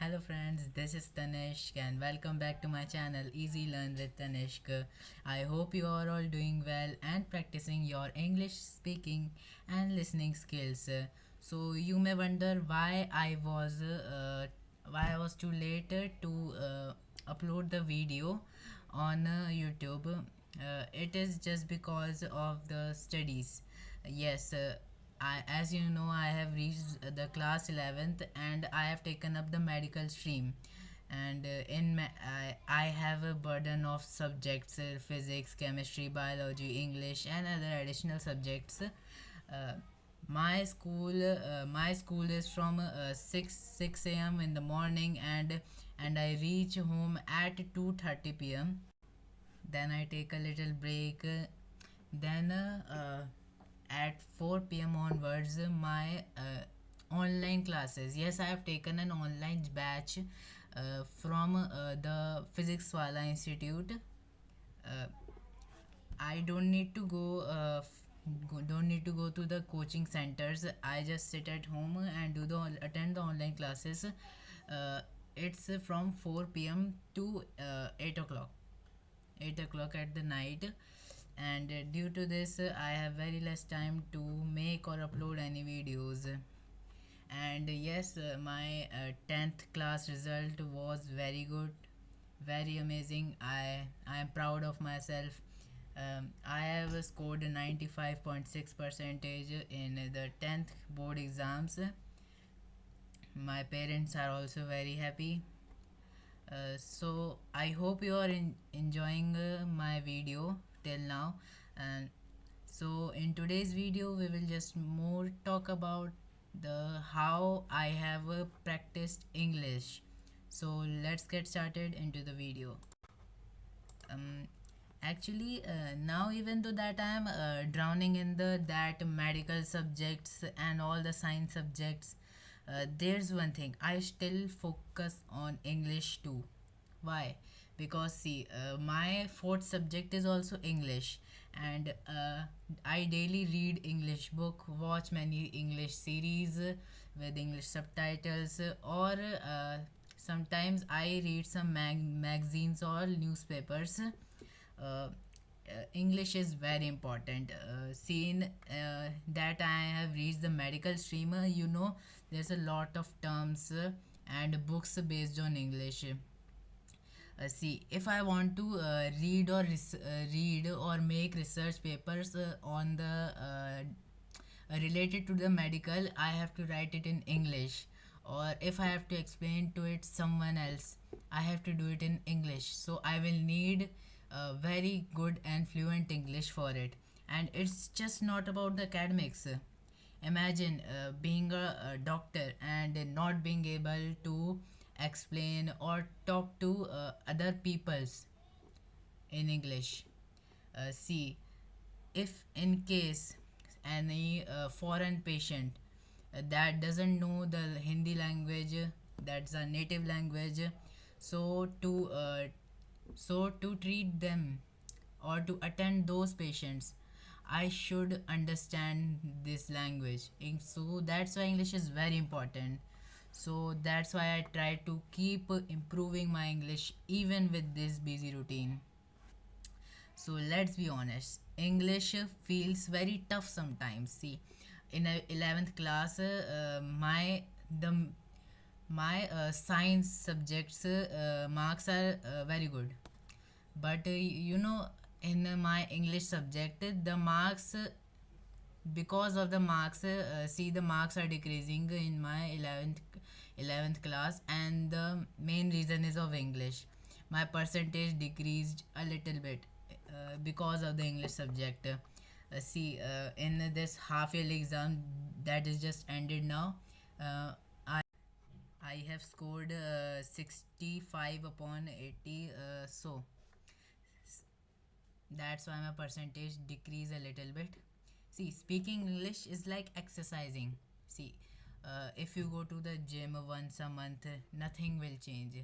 Hello friends, this is Tanishk and welcome back to my channel Easy Learn with Tanishk. I hope you are all doing well and practicing your English speaking and listening skills. So you may wonder why I was too late to upload the video on YouTube. It is just because of the studies. Yes, as you know, I have reached the class 11th and I have taken up the medical stream. And I have a burden of subjects physics, chemistry, biology, English, and other additional subjects. My school is from 6 a.m. in the morning, and I reach home at 2:30 p.m. Then I take a little break. Then at 4 p.m. onwards, my online classes. Yes, I have taken an online batch from the Physics Wala Institute. Uh, I don't need to don't need to go to the coaching centers. I just sit at home and attend the online classes. Uh, it's from 4 p.m. to 8 o'clock. 8 o'clock at the night, and due to this I have very less time to make or upload any videos. And yes, my 10th class result was very good, very amazing. I am proud of myself. I have scored 95.6 percentage in the 10th board exams. My parents are also very happy. So I hope you are enjoying my video till now. And so in today's video we will just more talk about the how I have practiced English. So let's get started into the video. um, Actually, now even though that I am drowning in the that medical subjects and all the science subjects, there's one thing I still focus on English too. Why? Because see, my fourth subject is also English, and I daily read English book, watch many English series with English subtitles, or sometimes I read some magazines or newspapers. English is very important. Seeing that I have reached the medical stream, there's a lot of terms and books based on English. See, if I want to read or make research papers on the related to the medical, I have to write it in English. Or if I have to explain to it someone else, I have to do it in English. So I will need very good and fluent English for it. And it's just not about the academics. Imagine being a doctor and not being able to explain or talk to other peoples in English. See, if in case any foreign patient that doesn't know the Hindi language, that's a native language, so to treat them or to attend those patients, I should understand this language. So that's why English is very important. So that's why I try to keep improving my English even with this busy routine. So let's be honest, English feels very tough sometimes. See, in 11th class, the my science subjects marks are very good, but in my English subject, the marks because of the marks, see, the marks are decreasing in my 11th class, and the main reason is of English. My percentage decreased a little bit because of the English subject. See, in this half yearly exam that is just ended now, uh, I have scored 65 upon 80. So that's why my percentage decrease a little bit. See, speaking English is like exercising. See, if you go to the gym once a month, nothing will change.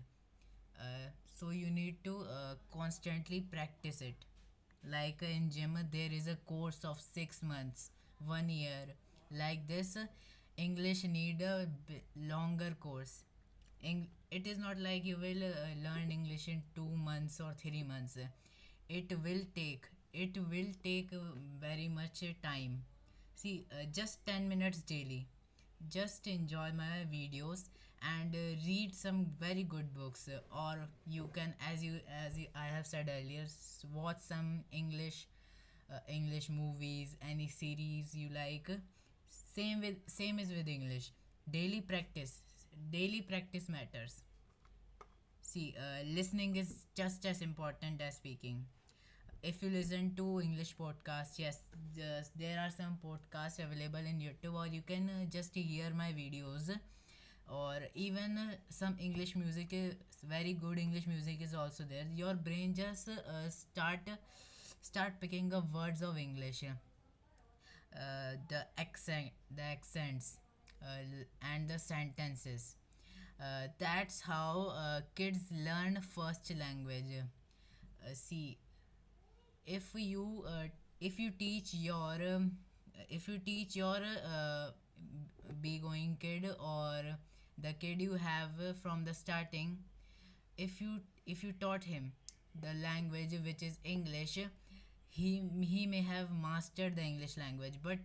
So you need to constantly practice it. Like in gym, there is a course of 6 months, 1 year. Like this, English need a longer course. it is not like you will learn English in 2 months or 3 months. It will take very much time. See, just 10 minutes daily. Just enjoy my videos and read some very good books, or you can, I have said earlier, watch some English movies, any series you like. Same is with English. Daily practice. Daily practice matters. See, listening is just as important as speaking. If you listen to English podcasts, yes, there are some podcasts available in YouTube, or you can just hear my videos, or even some English music. Very good English music is also there. Your brain just start picking up words of English, the accents, and the sentences. That's how kids learn first language. See, if you if you teach your be going kid, or the kid you have from the starting, if you taught him the language which is English, he may have mastered the English language. But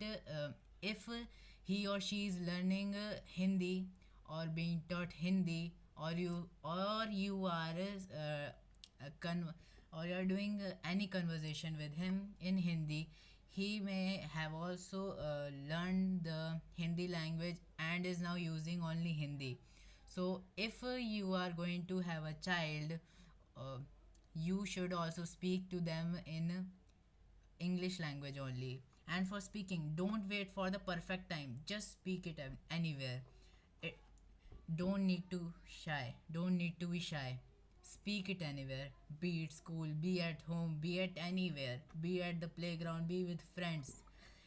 if he or she is learning Hindi, or being taught Hindi, or you are or you are doing any conversation with him in Hindi, he may have also learned the Hindi language and is now using only Hindi. So if you are going to have a child, uh, you should also speak to them in English language only. And for speaking, don't wait for the perfect time. Just speak it anywhere. It, don't need to be shy. Speak it anywhere. Be it school, be at home, be at anywhere, be at the playground, be with friends.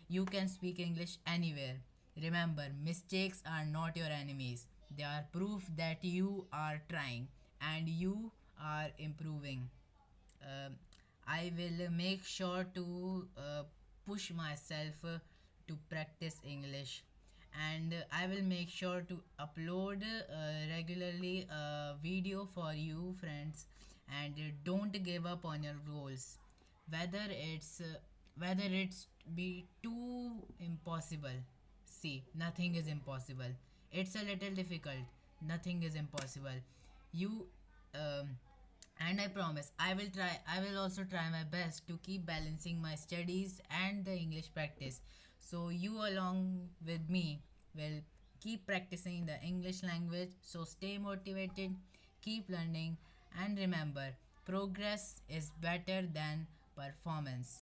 You can speak English anywhere. Remember, mistakes are not your enemies. They are proof that you are trying and you are improving. um, I will make sure to push myself to practice English, and I will make sure to upload regularly a video for you, friends. And don't give up on your goals, whether it's be too impossible. See, nothing is impossible. It's a little difficult. Nothing is impossible. You um, and I promise I will also try my best to keep balancing my studies and the English practice, so you along with me will keep practicing the English language. So stay motivated, keep learning, and remember, progress is better than performance.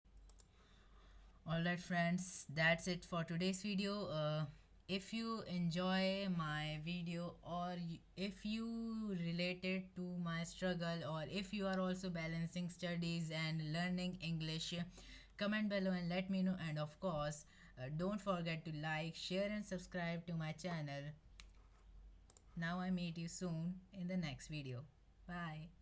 Alright, friends, that's it for today's video. If you enjoy my video, or if you related to my struggle, or if you are also balancing studies and learning English, comment below and let me know. And of course, don't forget to like, share, and subscribe to my channel. Now I meet you soon in the next video. Bye.